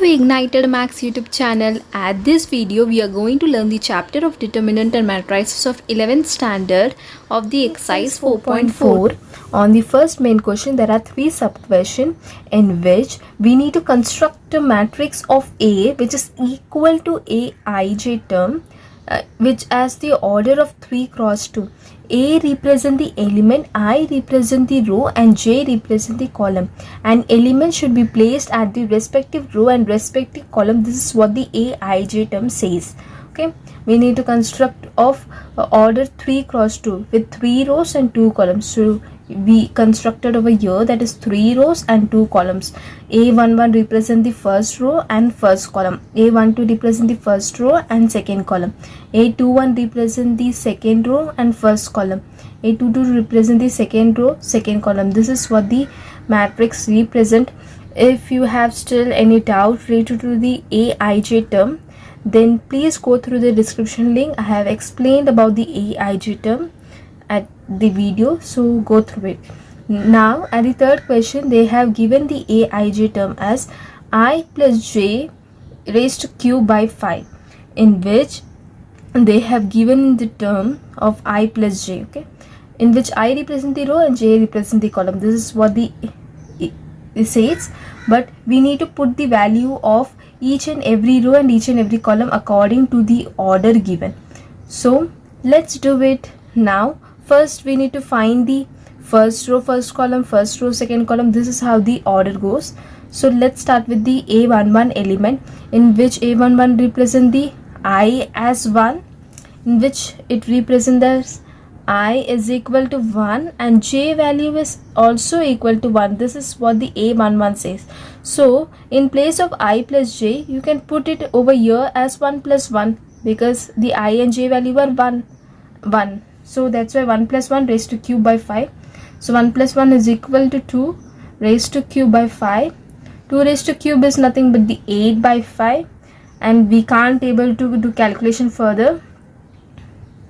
to Ignited Max YouTube channel. At this video, we are going to learn the chapter of determinant and matrices of 11th standard of the exercise 4.4. On the first main question, there are three sub-questions in which we need to construct a matrix of A which is equal to Aij term which has the order of 3 cross 2. A represent the element, I represent the row and J represent the column. An element should be placed at the respective row and respective column. This is what the Aij term says. Okay, we need to construct of order 3 cross 2 with 3 rows and 2 columns. So we constructed over here, that is 3 rows and 2 columns. A11 represent the first row and first column. A12 represent the first row and second column. A21 represent the second row and first column. A22 represent the second row, second column. This is what the matrix represent. If you have still any doubt related to the Aij term, then please go through the description link. I have explained about the Aij term at the video, so go through it. Now at the third question, they have given the Aij term as I plus j raised to q by 5, in which they have given the term of I plus j, okay, in which I represent the row and j represent the column. This is what it says, but we need to put the value of each and every row and each and every column according to the order given. So let's do it now. First we need to find the first row, first column, first row, second column. This is how the order goes. So let's start with the A11 element, in which A11 represent the I as 1, in which it represents as I is equal to 1 and j value is also equal to 1. This is what the A11 says. So in place of I plus j, you can put it over here as 1 plus 1, because the I and j value are 1. So that's why 1 plus 1 raised to q by 5. So 1 plus 1 is equal to 2 raised to q by 5. 2 raised to cube is nothing but the 8 by 5, and we can't able to do calculation further.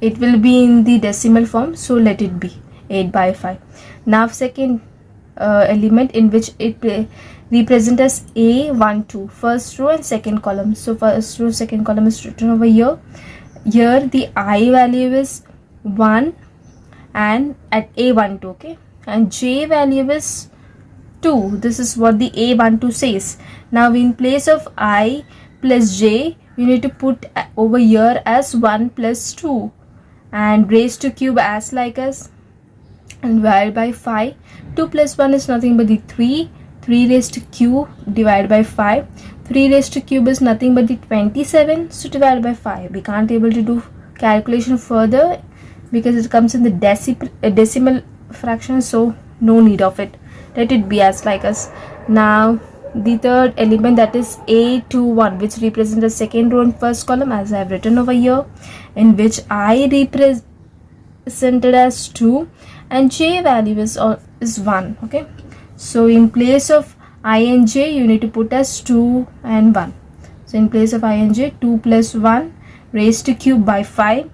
It will be in the decimal form, so let it be 8 by 5. Now second element, in which it represents as A12, first row and second column. So first row, second column is written over here. Here the I value is 1 and at A12, okay, and j value is 2. This is what the A12 says. Now in place of I plus j, you need to put over here as 1 plus 2 and raised to cube as like as, and divided by 5. 2 plus 1 is nothing but the 3. 3 raised to cube divided by 5. 3 raised to cube is nothing but the 27. So divided by 5. We can't able to do calculation further because it comes in the decimal fraction, so no need of it. Let it be as like as. Now the third element, that is A21, which represents the second row and first column, as I have written over here, in which I represented as 2 and j value is 1, okay. So in place of I and j, you need to put as 2 and 1. So in place of I and j, 2 plus 1 raised to cube by 5.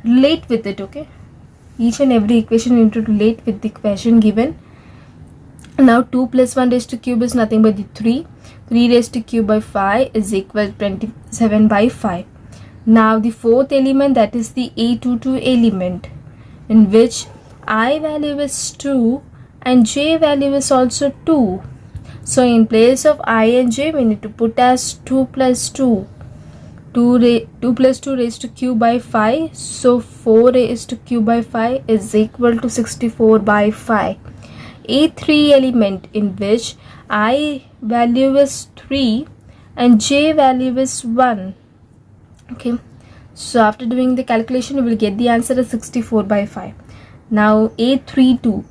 Relate with it, okay. Each and every equation you need to relate with the question given. Now 2 plus 1 raised to cube is nothing but the 3. 3 raised to cube by 5 is equal to 27 by 5. Now the fourth element, that is the A22 element, in which I value is 2 and j value is also 2. So in place of I and j, we need to put as 2 plus 2. 2 plus 2 raised to cube by 5. So 4 raised to cube by 5 is equal to 64 by 5. A3 element, in which I value is 3 and j value is 1, okay. So after doing the calculation, we will get the answer as 64 by 5. Now A32,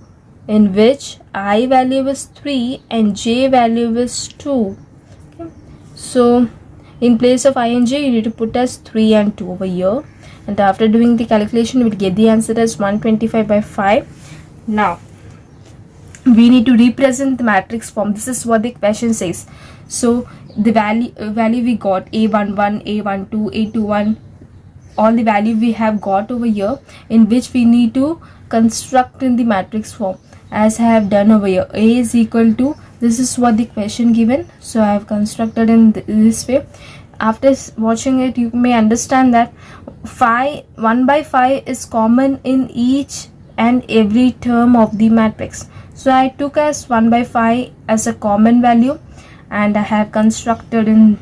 in which I value is 3 and j value is 2, okay. So in place of I and j, you need to put as 3 and 2 over here, and after doing the calculation, we will get the answer as 125 by 5. Now we need to represent the matrix form. This is what the question says. So the value we got, A11, A12, A21, all the value we have got over here, in which we need to construct in the matrix form, as I have done over here. A is equal to This is what the question given, so I have constructed in this way. After watching it, you may understand that 1 by 5 is common in each and every term of the matrix. So I took as 1 by 5 as a common value, and I have constructed in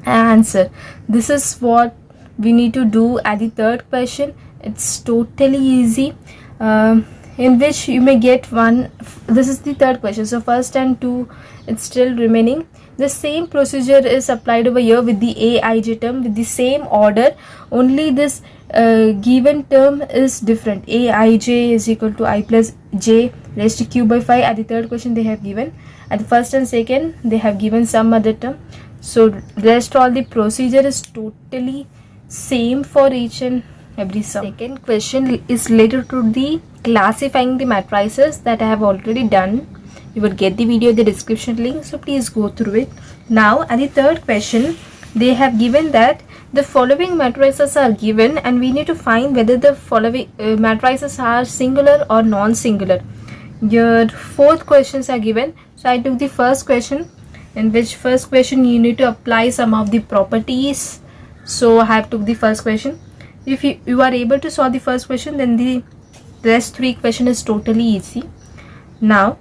answer. This is what we need to do at the third question. It's totally easy, in which you may get one. This is the third question, so first and two, it's still remaining. The same procedure is applied over here with the aij term with the same order, only this given term is different. Aij is equal to I plus j raised to q by 5. At the third question they have given, at the first and second they have given some other term. So rest all the procedure is totally same for each and every sum. Second question is related to the classifying the matrices that I have already done. You will get the video in the description link, so please go through it. Now at the third question, they have given that the following matrices are given, and we need to find whether the following matrices are singular or non-singular. Your fourth questions are given. So I took the first question, in which first question you need to apply some of the properties. So I have took the first question. If you are able to solve the first question, then the rest three question is totally easy. Now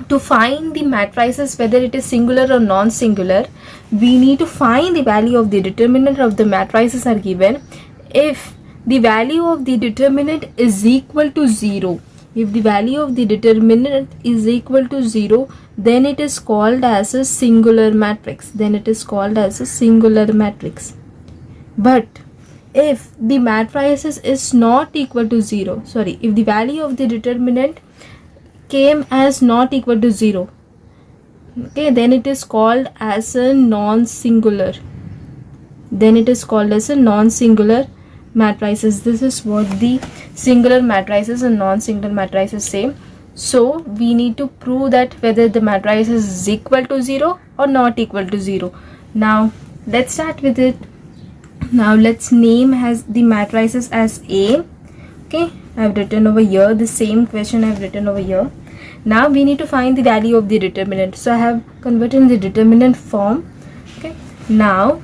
to find the matrices whether it is singular or non-singular, we need to find the value of the determinant of the matrices are given. If the value of the determinant is equal to 0, if the value of the determinant is equal to 0, then it is called as a singular matrix. Then it is called as a singular matrix. But if the matrices is not equal to 0, if the value of the determinant came as not equal to 0, okay, then it is called as a non-singular. Then it is called as a non-singular matrices. This is what the singular matrices and non-singular matrices say. So we need to prove that whether the matrix is equal to 0 or not equal to 0. Now let's start with it. Now let's name as the matrices as A. Okay, I have written over here the same question I have written over here. Now we need to find the value of the determinant. So I have converted in the determinant form. Okay, now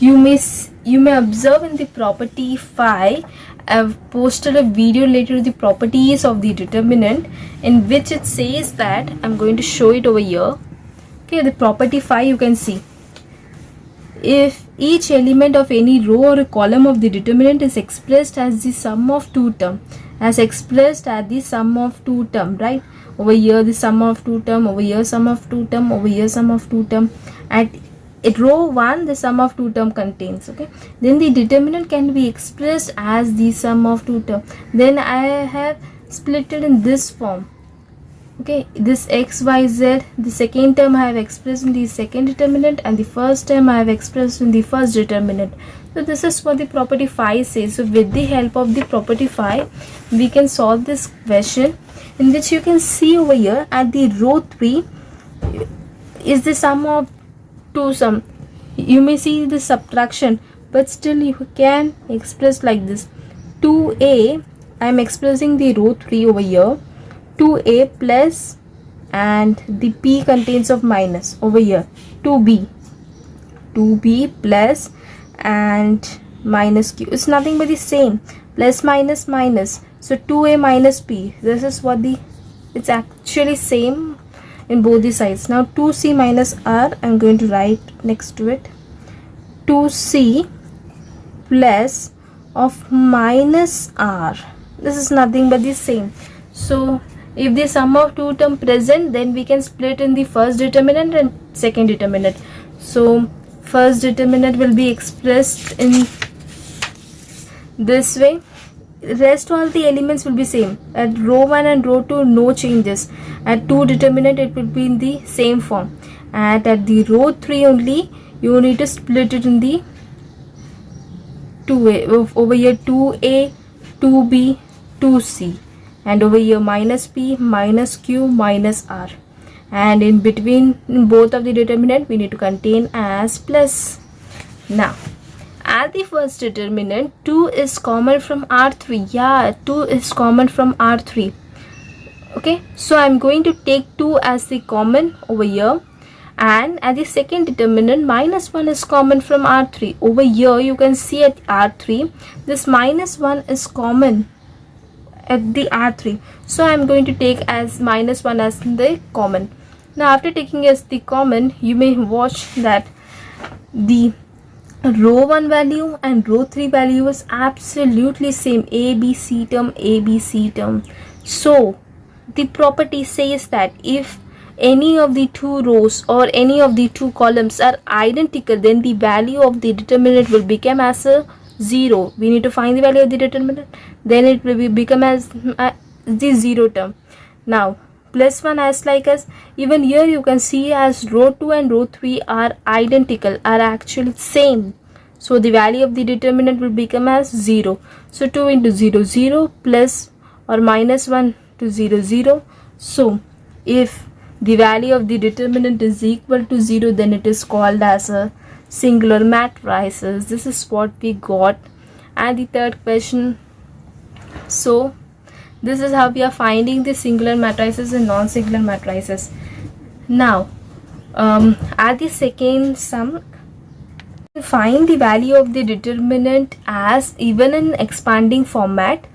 you may observe in the property phi, I have posted a video related to the properties of the determinant, in which it says that I'm going to show it over here. Okay, the property phi, you can see, if each element of any row or a column of the determinant is expressed as the sum of two term, as expressed as the sum of two term, right? Over here the sum of two term, over here sum of two term, over here sum of two term. At row 1 the sum of two term contains, okay, then the determinant can be expressed as the sum of two term. Then I have split it in this form. Okay, this x, y, z, the second term I have expressed in the second determinant, and the first term I have expressed in the first determinant. So this is what the property phi says. So with the help of the property phi, we can solve this question, in which you can see over here at the row 3 is the sum of two sum. You may see the subtraction, but still you can express like this. 2a, I am expressing the row 3 over here. 2a plus, and the p contains of minus over here. 2b plus and minus q is nothing but the same, plus minus minus. So 2a minus p, this is what it's actually same in both the sides. Now 2c minus r, I'm going to write next to it. 2c plus of minus r, this is nothing but the same. So if the sum of two term present, then we can split in the first determinant and second determinant. So first determinant will be expressed in this way. Rest all the elements will be same. At row 1 and row 2 no changes. At 2 determinant it will be in the same form. And at the row 3 only you need to split it in the 2a. Over here 2a, 2b, 2c. And over here minus p, minus q, minus r. And in between both of the determinant we need to contain as plus. Now at the first determinant 2 is common from R3. Yeah, 2 is common from R3. Okay, so I'm going to take 2 as the common over here, and at the second determinant minus 1 is common from R3. Over here you can see at R3 this minus 1 is common at the R3, so I'm going to take as minus 1 as the common. Now after taking as the common, you may watch that the row 1 value and row 3 value is absolutely same, ABC term, ABC term. So the property says that if any of the two rows or any of the two columns are identical, then the value of the determinant will become as a 0. We need to find the value of the determinant, then it will become as the 0 term. Now plus 1 as like as, even here you can see as row 2 and row 3 are identical, are actually same, so the value of the determinant will become as 0. So 2 into 0 0 plus or minus 1 to 0 0. So if the value of the determinant is equal to 0, then it is called as a singular matrices. This is what we got. And the third question, so this is how we are finding the singular matrices and non-singular matrices. Now at the second sum, find the value of the determinant as even in expanding format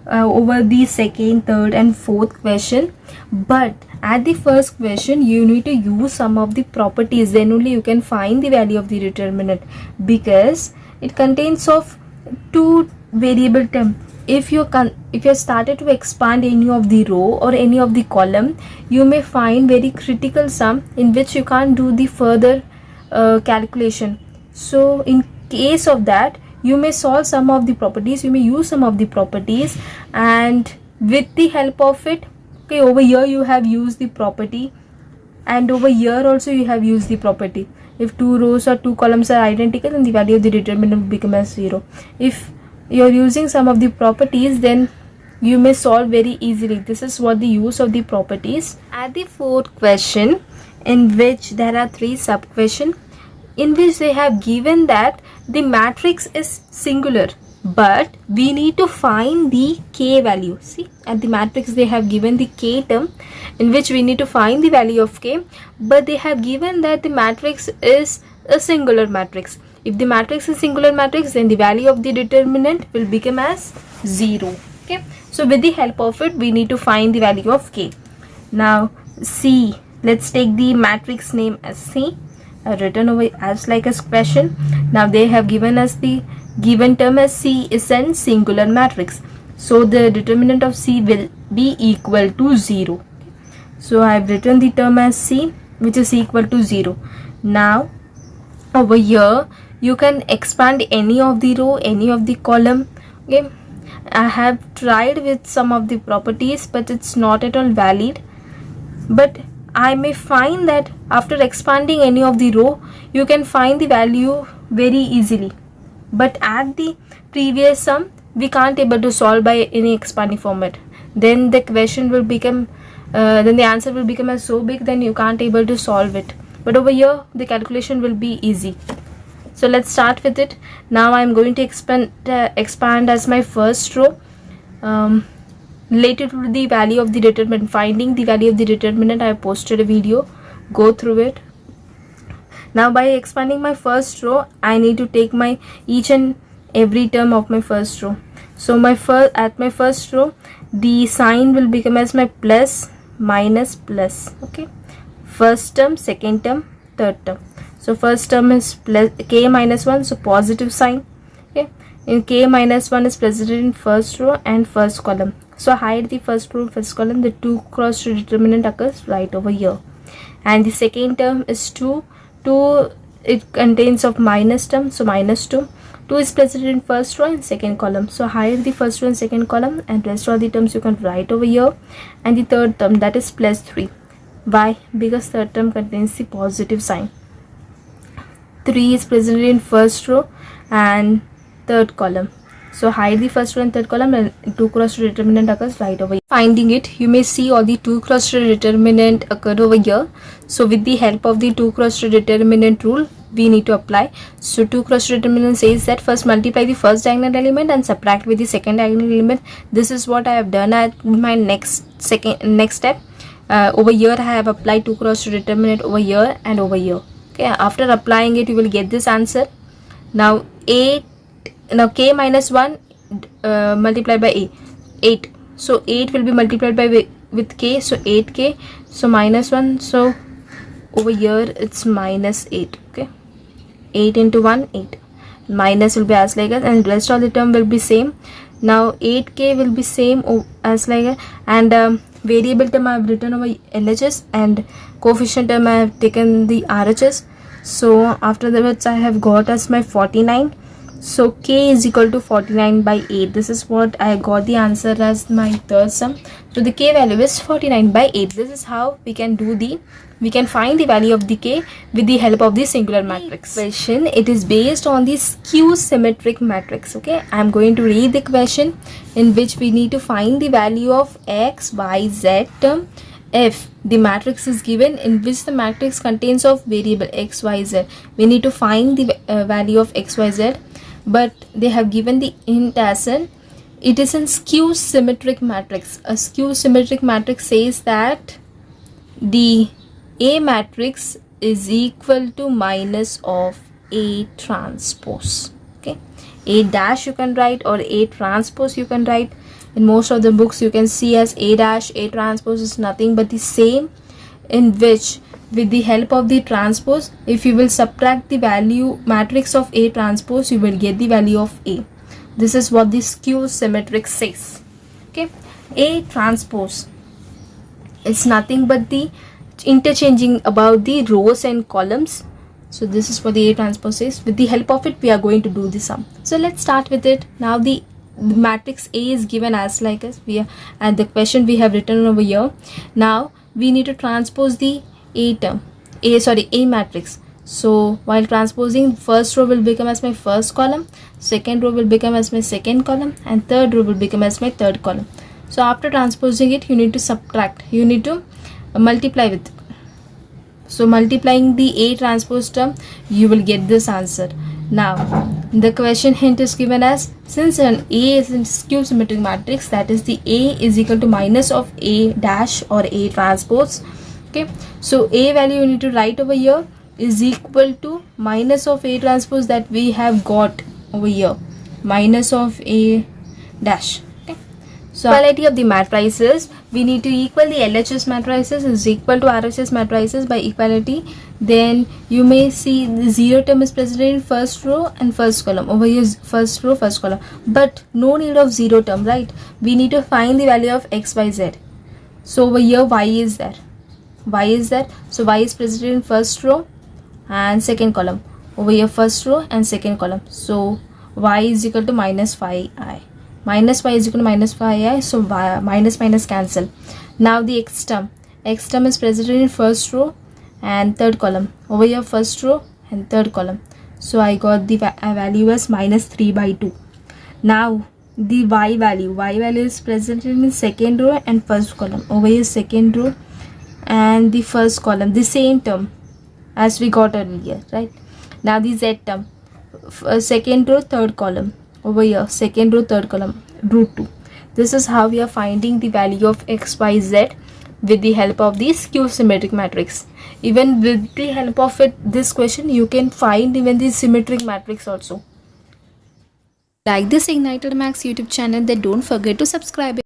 over the second, third and fourth question, but at the first question you need to use some of the properties, then only you can find the value of the determinant, because it contains of two variable term. If you started to expand any of the row or any of the column, you may find very critical sum in which you can't do the further calculation. So in case of that, you may solve some of the properties, you may use some of the properties, and with the help of it, okay, over here you have used the property and over here also you have used the property. If two rows or two columns are identical, then the value of the determinant will become as 0. If you are using some of the properties, then you may solve very easily. This is what the use of the properties. At the fourth question, in which there are 3 sub questions, in which they have given that the matrix is singular, but we need to find the k value. See, at the matrix they have given the k term, in which we need to find the value of k, but they have given that the matrix is a singular matrix. If the matrix is singular matrix, then the value of the determinant will become as 0. Okay, so with the help of it, we need to find the value of k. Now C, let's take the matrix name as C. I've written over as like a question. Now they have given us the given term as C is a singular matrix, so the determinant of C will be equal to 0. So I have written the term as C, which is equal to 0. Now over here you can expand any of the row, any of the column. Okay, I have tried with some of the properties, but it's not at all valid. But I may find that after expanding any of the row, you can find the value very easily. But at the previous sum, we can't able to solve by any expanding format. Then the question will become, then the answer will become as so big, then you can't able to solve it. But over here, the calculation will be easy. So let's start with it. Now I'm going to expand as my first row. Related to the value of the determinant, finding the value of the determinant, I have posted a video, go through it. Now by expanding my first row, I need to take my each and every term of my first row. So at my first row, the sign will become as my plus, minus, plus. Okay, first term, second term, third term. So first term is plus k minus 1, so positive sign. Okay, in k minus 1 is present in first row and first column. So hide the first row, first column, the 2 cross 2 determinant occurs right over here. And the second term is 2. 2, it contains of minus term, so minus 2. 2 is present in first row and second column. So hide the first row and second column, and rest of the terms you can write over here. And the third term, that is plus 3. Why? Because third term contains the positive sign. 3 is present in first row and third column. So hide the first row and third column, and 2 cross 2 determinant occurs right over here. Finding it, you may see all the 2 cross 2 determinant occurred over here. So with the help of the 2 cross 2 determinant rule, we need to apply. So 2 cross 2 determinant says that first multiply the first diagonal element and subtract with the second diagonal element. This is what I have done at my next step. Over here I have applied 2 cross 2 determinant over here and over here. Okay, after applying it, you will get this answer. Now k minus 1 multiplied by 8. So 8 will be multiplied by with k, so 8k. So minus 1, so over here it's minus 8. Okay, 8 into 1, 8. Minus will be as like that, and rest of the term will be same. Now 8k will be same as like that, and variable term I have written over LHS, and coefficient term I have taken the RHS. So after that I have got as my 49. So k is equal to 49 by 8. This is what I got the answer as my third sum. So the k value is 49 by 8. This is how we can find the value of the k with the help of the singular matrix. Question, it is based on the skew symmetric matrix. Okay, I am going to read the question in which we need to find the value of x, y, z term if the matrix is given in which the matrix contains of variable x, y, z. We need to find the value of x, y, z, but they have given the hint as it is in skew symmetric matrix. A skew symmetric matrix says that the A matrix is equal to minus of A transpose. Okay, A dash you can write, or A transpose you can write. In most of the books you can see as A dash. A transpose is nothing but the same, in which with the help of the transpose, if you will subtract the value matrix of A transpose, you will get the value of A. This is what the skew symmetric says. Okay, A transpose is nothing but the interchanging about the rows and columns. So this is what the A transpose is. With the help of it, we are going to do the sum. So let's start with it. Now the matrix A is given as like as we are, and the question we have written over here. Now we need to transpose the A matrix. So while transposing, first row will become as my first column, second row will become as my second column, and third row will become as my third column. So after transposing it, you need to subtract, you need to multiply with it. So multiplying the A transpose term, you will get this answer. Now the question hint is given as, since an A is in skew symmetric matrix, that is the A is equal to minus of A dash or A transpose. Okay, so A value you need to write over here is equal to minus of A transpose that we have got over here, minus of A dash. Okay, so equality of the matrices, we need to equal the LHS matrices is equal to RHS matrices by equality. Then you may see the zero term is present in first row and first column. Over here is first row, first column, but no need of zero term, right? We need to find the value of x, y, z. So over here y is there, so y is present in first row and second column. Over here first row and second column, so y is equal to minus 5i, minus y is equal to minus 5i, so minus minus cancel. Now the x term is present in first row and third column. Over here first row and third column, so I got the value as minus 3 by 2. Now the y value is present in second row and first column. Over here second row and the first column, the same term as we got earlier, right? Now the z term, second row third column. Over here second row third column, root 2. This is how we are finding the value of x, y, z with the help of the skew symmetric matrix. Even with the help of this question, you can find even the symmetric matrix also. Like this Ignited Maths YouTube channel, then don't forget to subscribe.